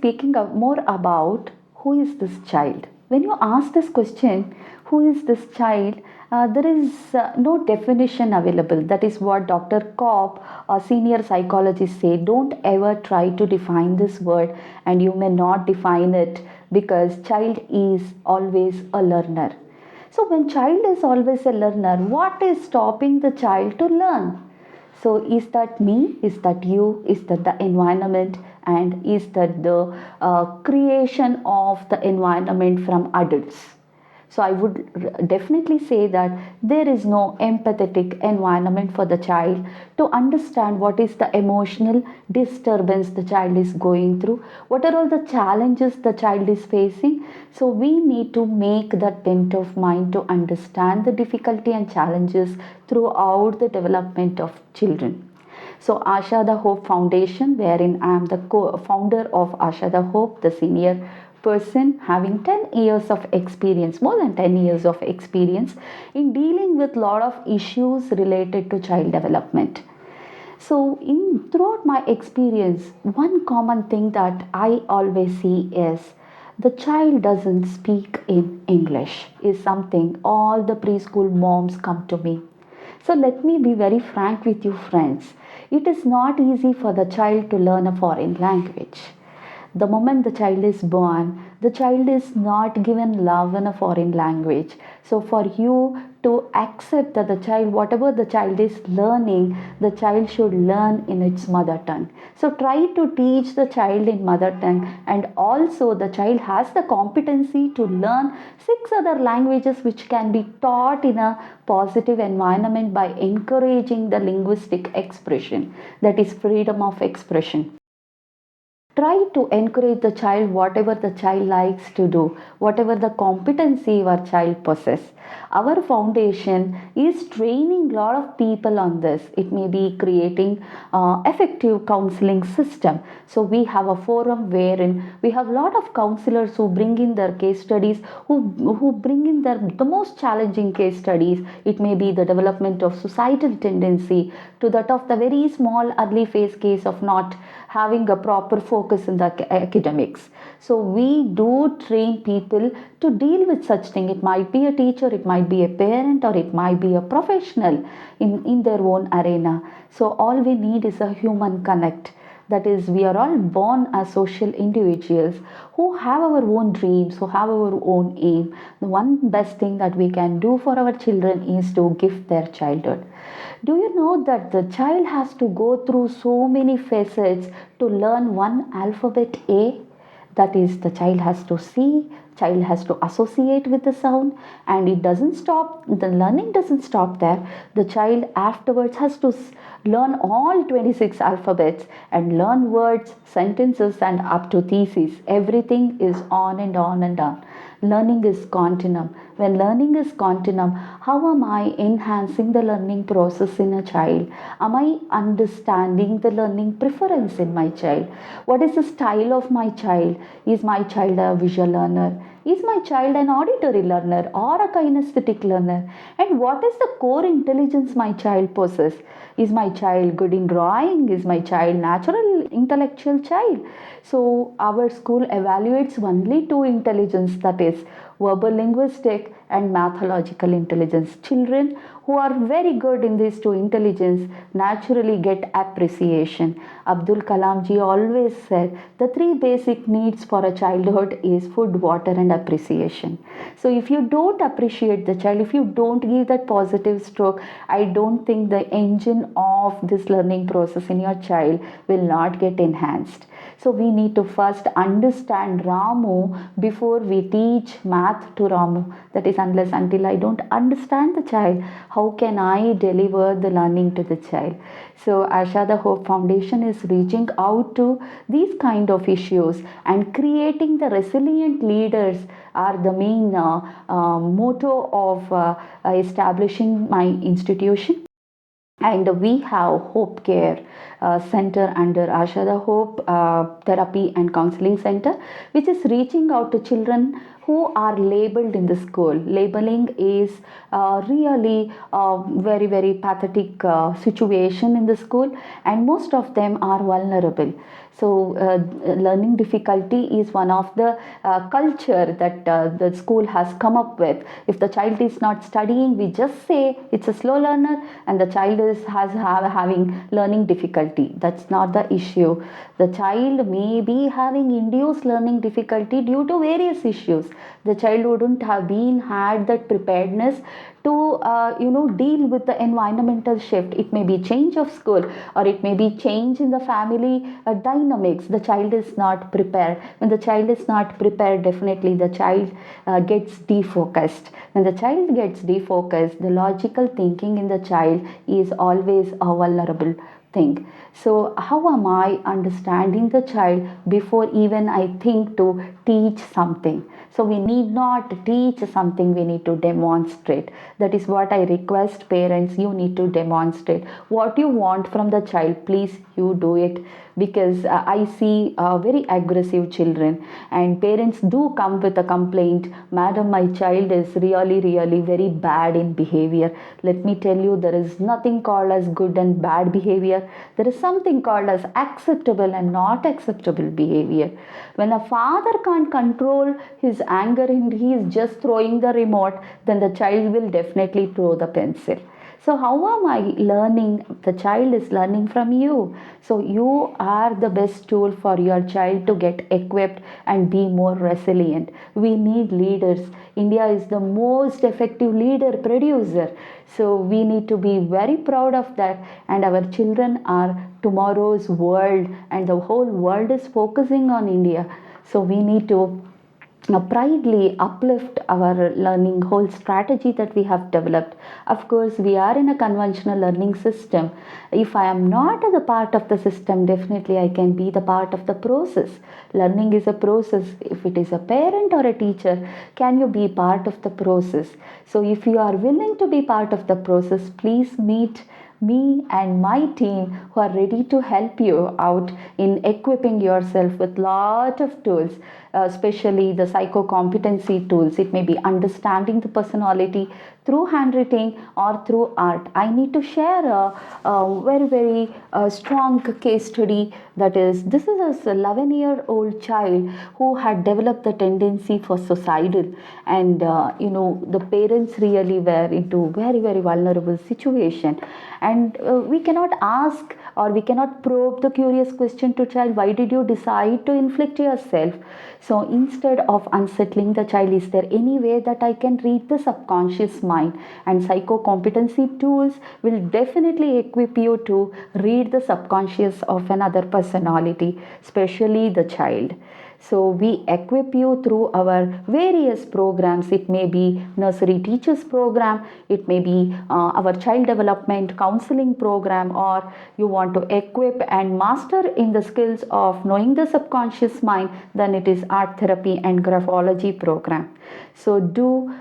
speaking more about who is this child. When you ask this question, who is this child, there is no definition available. That is what Dr. Kopp, a senior psychologist, say. Don't ever try to define this word, and you may not define it, because child is always a learner. So when child is always a learner, what is stopping the child to learn? So is that me? Is that you? Is that the environment? And is that the creation of the environment from adults? So I would definitely say that there is no empathetic environment for the child to understand what is the emotional disturbance the child is going through, what are all the challenges the child is facing. So we need to make that bent of mind to understand the difficulty and challenges throughout the development of children. So Asha the Hope Foundation, wherein I am the co-founder of Asha the Hope, the senior person having 10 years of experience, more than 10 years of experience in dealing with lot of issues related to child development. So in throughout my experience, one common thing that I always see is the child doesn't speak in English is something all the preschool moms come to me. So let me be very frank with you, friends. It is not easy for the child to learn a foreign language. The moment the child is born, the child is not given love in a foreign language. So for you to accept that the child, whatever the child is learning, the child should learn in its mother tongue. So try to teach the child in mother tongue, and also the child has the competency to learn 6 other languages which can be taught in a positive environment by encouraging the linguistic expression, that is freedom of expression. Try to encourage the child whatever the child likes to do, whatever the competency your child possess. Our foundation is training a lot of people on this. It may be creating effective counseling system. So we have a forum wherein we have a lot of counselors who bring in their case studies, who bring in the most challenging case studies. It may be the development of suicidal tendency, to that of the very small early phase case of not having a proper focus in the academics. So we do train people to deal with such thing. It might be a teacher, it might be a parent, or it might be a professional in their own arena. So all we need is a human connect. That is, we are all born as social individuals who have our own dreams, who have our own aim. The one best thing that we can do for our children is to gift their childhood. Do you know that the child has to go through so many facets to learn one alphabet A? That is, the child has to see, child has to associate with the sound, and it doesn't stop, the learning doesn't stop there. The child afterwards has to learn all 26 alphabets and learn words, sentences, and up to thesis. Everything is on and on and on. Learning is continuum. When learning is continuum, how am I enhancing the learning process in a child? Am I understanding the learning preference in my child? What is the style of my child? Is my child a visual learner? Is my child an auditory learner or a kinesthetic learner? And what is the core intelligence my child possesses? Is my child good in drawing? Is my child natural intellectual child? So our school evaluates only two intelligence, that is verbal linguistic and mathological intelligence. Children who are very good in these two intelligence naturally get appreciation. Abdul Kalam ji always said the three basic needs for a childhood is food, water, and appreciation. So if you don't appreciate the child, if you don't give that positive stroke, I don't think the engine of this learning process in your child will not get enhanced. So we need to first understand Ramu before we teach math to Ramu. That is, unless until I don't understand the child, how can I deliver the learning to the child? So Asha the Hope Foundation is reaching out to these kind of issues, and creating the resilient leaders are the main motto of establishing my institution. And we have Hope Care Center under Asha the Hope Therapy and Counseling Center, which is reaching out to children who are labeled in the school. Labeling is really a very, very pathetic situation in the school, and most of them are vulnerable. So learning difficulty is one of the culture that the school has come up with. If the child is not studying, we just say it's a slow learner and the child is having learning difficulty. That's not the issue. The child may be having induced learning difficulty due to various issues. The child wouldn't have been had that preparedness to deal with the environmental shift. It may be change of school, or it may be change in the family dynamics. The child is not prepared. When the child is not prepared, definitely the child gets defocused. When the child gets defocused, the logical thinking in the child is always a vulnerable thing. So how am I understanding the child before even I think to teach something? So we need not teach something, we need to demonstrate. That is what I request parents. You need to demonstrate what you want from the child. Please, you do it, because I see very aggressive children, and parents do come with a complaint, madam, my child is really very bad in behavior. Let me tell you, there is nothing called as good and bad behavior. There is something called as acceptable and not acceptable behavior. When a father can't control his anger and he is just throwing the remote, then the child will definitely throw the pencil. So how am I learning? The child is learning from you. So you are the best tool for your child to get equipped and be more resilient. We need leaders. India is the most effective leader producer. So we need to be very proud of that. And our children are tomorrow's world, and the whole world is focusing on India. So we need to proudly uplift our learning whole strategy that we have developed. Of course, we are in a conventional learning system. If I am not the part of the system, definitely I can be the part of the process. Learning is a process. If it is a parent or a teacher, can you be part of the process? So if you are willing to be part of the process, please meet me and my team who are ready to help you out in equipping yourself with lot of tools, especially the psycho-competency tools. It may be understanding the personality through handwriting or through art. I need to share a very strong case study. That is, this is a 11-year-old child who had developed the tendency for suicidal, and the parents really were into very vulnerable situation. And we cannot ask, or we cannot probe the curious question to child, why did you decide to inflict yourself? So instead of unsettling the child, is there any way that I can read the subconscious mind? And psycho-competency tools will definitely equip you to read the subconscious of another personality, especially the child. So we equip you through our various programs. It may be nursery teachers program, it may be our child development counseling program, or you want to equip and master in the skills of knowing the subconscious mind, then it is art therapy and graphology program. So do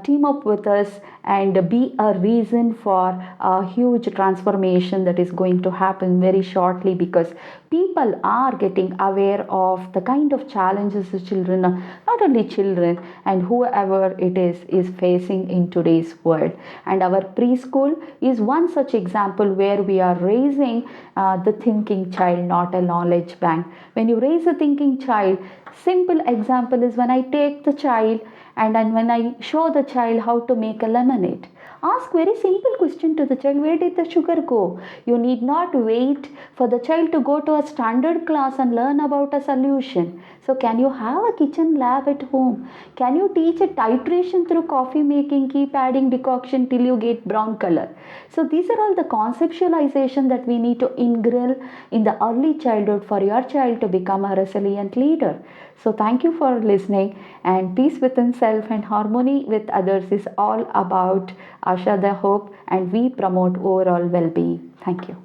team up with us and be a reason for a huge transformation that is going to happen very shortly, because people are getting aware of the kind of challenges the children, not only children, and whoever it is facing in today's world. And our preschool is one such example where we are raising the thinking child, not a knowledge bank. When you raise a thinking child, simple example is when I take the child and then when I show the child how to make a lemonade. Ask very simple question to the child, where did the sugar go? You need not wait for the child to go to a standard class and learn about a solution. So can you have a kitchen lab at home? Can you teach a titration through coffee making, keep adding decoction till you get brown color? So these are all the conceptualization that we need to ingrain in the early childhood for your child to become a resilient leader. So thank you for listening, and peace within self and harmony with others is all about Asha the Hope, and we promote overall well-being. Thank you.